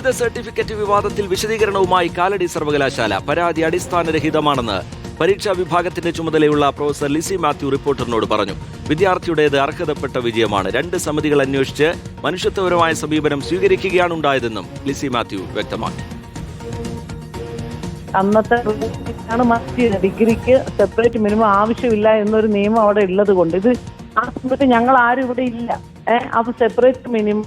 ബിരുദ സർട്ടിഫിക്കറ്റ് വിവാദത്തിൽ വിശദീകരണവുമായി കാലടി സർവകലാശാല. പരാതി അടിസ്ഥാനരഹിതമാണെന്ന് പരീക്ഷാ വിഭാഗത്തിന്റെ ചുമതലയുള്ള പ്രൊഫസർ ലിസി മാത്യു റിപ്പോർട്ടറിനോട് പറഞ്ഞു. വിദ്യാർത്ഥിയുടേത് അർഹതപ്പെട്ട വിജയമാണ്. 2 സമിതികൾ അന്വേഷിച്ച് മനുഷ്യത്വപരമായ സമീപനം സ്വീകരിക്കുകയാണ് ഉണ്ടായതെന്നും ലിസി മാത്യു വ്യക്തമാക്കി. അന്നത്തെ ഡിഗ്രിക്ക് സെപ്പറേറ്റ് മിനിമം ആവശ്യമില്ല എന്നൊരു നിയമം അവിടെ ഉള്ളത് കൊണ്ട് ഇത് ആ സമയത്ത് ഞങ്ങൾ ആരും ഇവിടെ ഇല്ല. അപ്പൊ സെപ്പറേറ്റ് മിനിമം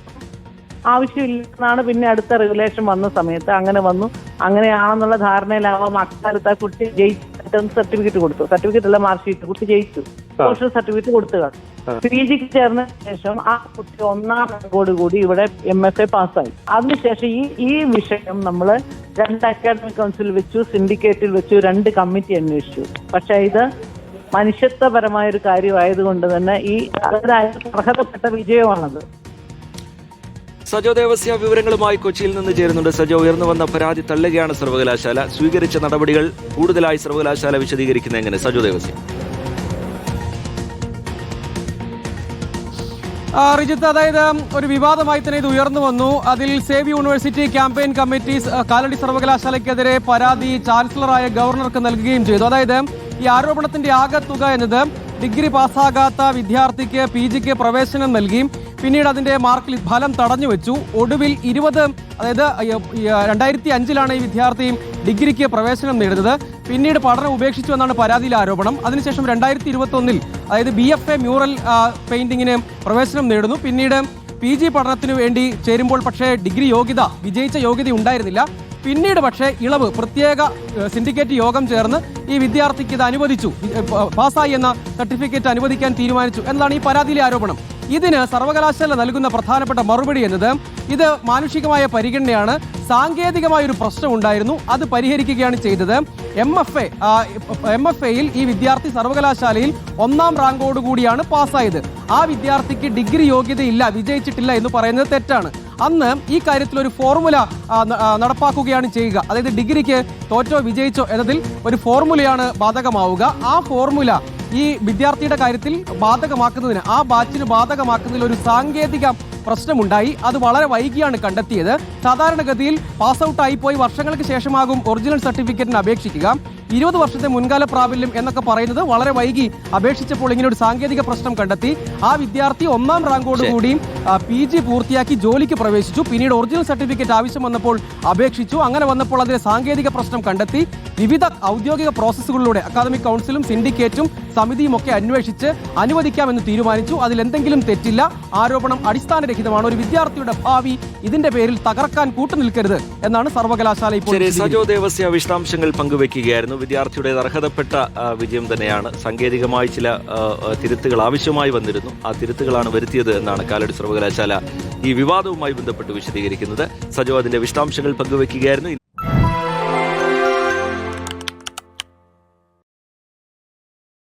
ആവശ്യമില്ലെന്നാണ് പിന്നെ അടുത്ത റെഗുലേഷൻ വന്ന സമയത്ത് അങ്ങനെ വന്നു. അങ്ങനെയാണെന്നുള്ള ധാരണയിലാവാം അക്കാലത്ത് ആ കുട്ടി ജയിച്ചു സർട്ടിഫിക്കറ്റ് കൊടുത്തു. സർട്ടിഫിക്കറ്റ് അല്ല, മാർക്ക് ഷീറ്റ്. കുട്ടി ജയിച്ചു, സോഷ്യൽ സർട്ടിഫിക്കറ്റ് കൊടുത്തു കാണും. PGക്ക് ചേർന്ന ശേഷം ആ കുട്ടി 1ാം റാങ്കോട് കൂടി ഇവിടെ MFA പാസ്സായി. അതിനുശേഷം ഈ വിഷയം നമ്മൾ 2 അക്കാഡമിക് കൗൺസിൽ വെച്ചു, സിൻഡിക്കേറ്റിൽ വെച്ചു, 2 കമ്മിറ്റി അന്വേഷിച്ചു. പക്ഷെ ഇത് മനുഷ്യത്വപരമായ ഒരു കാര്യമായതുകൊണ്ട് തന്നെ ഈ അർഹതപ്പെട്ട വിജയമാണത്. സജോ ദേവസ്യ വിവരങ്ങളുമായി കൊച്ചിയിൽ നിന്ന് ചേരുന്നുണ്ട്. സജോ, ഉയർന്നു വന്ന പരാതി തള്ളുകയാണ് സർവകലാശാല. സ്വീകരിച്ച നടപടികൾ കൂടുതലായി സർവകലാശാല വിശദീകരിക്കുന്നത് എങ്ങനെ? സജോ ദേവസ്യ. റിജിത്ത്, അതായത് ഒരു വിവാദമായി തന്നെ ഇത് ഉയർന്നു വന്നു. അതിൽ save university campaign committees Kalady സർവകലാശാലയ്ക്കെതിരെ പരാതി ചാൻസലറായ ഗവർണർക്ക് നൽകുകയും ചെയ്തു. അതായത് ഈ ആരോപണത്തിന്റെ ആകെ തുക എന്നത് ഡിഗ്രി പാസ്സാകാത്ത വിദ്യാർത്ഥിക്ക് PGക്ക് പ്രവേശനം നൽകി, പിന്നീട് അതിന്റെ മാർക്കിൽ ഫലം തടഞ്ഞു വെച്ചു. ഒടുവിൽ 2005 ഈ വിദ്യാർത്ഥി ഡിഗ്രിക്ക് പ്രവേശനം നേടുന്നത്. പിന്നീട് പഠനം ഉപേക്ഷിച്ചു എന്നാണ് പരാതിയിലെ ആരോപണം. അതിനുശേഷം 2021 അതായത് BFA മ്യൂറൽ പെയിന്റിങ്ങിന് പ്രവേശനം നേടുന്നു. പിന്നീട് PG പഠനത്തിനു വേണ്ടി ചേരുമ്പോൾ പക്ഷേ ഡിഗ്രി വിജയിച്ച യോഗ്യത ഉണ്ടായിരുന്നില്ല. പിന്നീട് പക്ഷേ ഇളവ് പ്രത്യേക സിൻഡിക്കേറ്റ് യോഗം ചേർന്ന് ഈ വിദ്യാർത്ഥിക്ക് ഇത് അനുവദിച്ചു, പാസ്സായി എന്ന സർട്ടിഫിക്കറ്റ് അനുവദിക്കാൻ തീരുമാനിച്ചു എന്നതാണ് ഈ പരാതിയിലെ ആരോപണം. ഇതിന് സർവകലാശാല നൽകുന്ന പ്രധാനപ്പെട്ട മറുപടി എന്നത് ഇത് മാനുഷികമായ പരിഗണനയാണ്, സാങ്കേതികമായ ഒരു പ്രശ്നം ഉണ്ടായിരുന്നു, അത് പരിഹരിക്കുകയാണ് ചെയ്തത്. MFAയിൽ ഈ വിദ്യാർത്ഥി സർവകലാശാലയിൽ 1ാം റാങ്കോട് കൂടിയാണ് പാസ്സായത്. ആ വിദ്യാർത്ഥിക്ക് ഡിഗ്രി യോഗ്യതയില്ല, വിജയിച്ചിട്ടില്ല എന്ന് പറയുന്നത് തെറ്റാണ്. അന്ന് ഈ കാര്യത്തിൽ ഒരു ഫോർമുല നടപ്പാക്കുകയാണ് ചെയ്യുക. അതായത് ഡിഗ്രിക്ക് തോറ്റോ വിജയിച്ചോ എന്നതിൽ ഒരു ഫോർമുലയാണ് ബാധകമാവുക. ആ ഫോർമുല ഈ വിദ്യാർത്ഥിയുടെ കാര്യത്തിൽ ബാധകമാക്കുന്നതിന്, ആ ബാച്ചിന് ബാധകമാക്കുന്നതിൽ ഒരു സാങ്കേതിക പ്രശ്നമുണ്ടായി. അത് വളരെ വൈകിയാണ് കണ്ടെത്തിയത്. സാധാരണഗതിയിൽ പാസ് ഔട്ടായി പോയി വർഷങ്ങൾക്ക് ശേഷമാകും ഒറിജിനൽ സർട്ടിഫിക്കറ്റിന് അപേക്ഷിക്കുക. 20 വർഷത്തെ മുൻകാല പ്രാബല്യം എന്നൊക്കെ പറയുന്നത് വളരെ വൈകി അപേക്ഷിച്ചപ്പോൾ ഇങ്ങനെ ഒരു സാങ്കേതിക പ്രശ്നം കണ്ടെത്തി. ആ വിദ്യാർത്ഥി 1ാം റാങ്കോട് കൂടി PG പൂർത്തിയാക്കി ജോലിക്ക് പ്രവേശിച്ചു. പിന്നീട് ഒറിജിനൽ സർട്ടിഫിക്കറ്റ് ആവശ്യം വന്നപ്പോൾ അപേക്ഷിച്ചു. അങ്ങനെ വന്നപ്പോൾ അതിലെ സാങ്കേതിക പ്രശ്നം കണ്ടെത്തി. വിവിധ ഔദ്യോഗിക പ്രോസസ്സുകളിലൂടെ അക്കാദമിക് കൗൺസിലും സിൻഡിക്കേറ്റും സമിതിയും ഒക്കെ അന്വേഷിച്ച് അനുവദിക്കാമെന്ന് തീരുമാനിച്ചു. അതിലെന്തെങ്കിലും തെറ്റില്ല, ആരോപണം അടിസ്ഥാനരഹിതമാണ്, ഒരു വിദ്യാർത്ഥിയുടെ ഭാവി ഇതിന്റെ പേരിൽ തകർക്കാൻ കൂട്ടുനിൽക്കരുത് എന്നാണ് സർവകലാശാല ഇപ്പോൾ. സജോ ദേവസ്യ വിശദാംശങ്ങൾ പങ്കുവയ്ക്കുകയായിരുന്നു. വിദ്യാർത്ഥിയുടെ അർഹതപ്പെട്ട വിജയം തന്നെയാണ്. സാങ്കേതികമായി ചില തിരുത്തുകൾ ആവശ്യമായി വന്നിരുന്നു, ആ തിരുത്തുകളാണ് വരുത്തിയത് എന്നാണ് കാലടി സർവകലാശാല ഈ വിവാദവുമായി ബന്ധപ്പെട്ട് വിശദീകരിക്കുന്നത്. സജോ അതിന്റെ വിശദാംശങ്ങൾ പങ്കുവയ്ക്കുകയായിരുന്നു.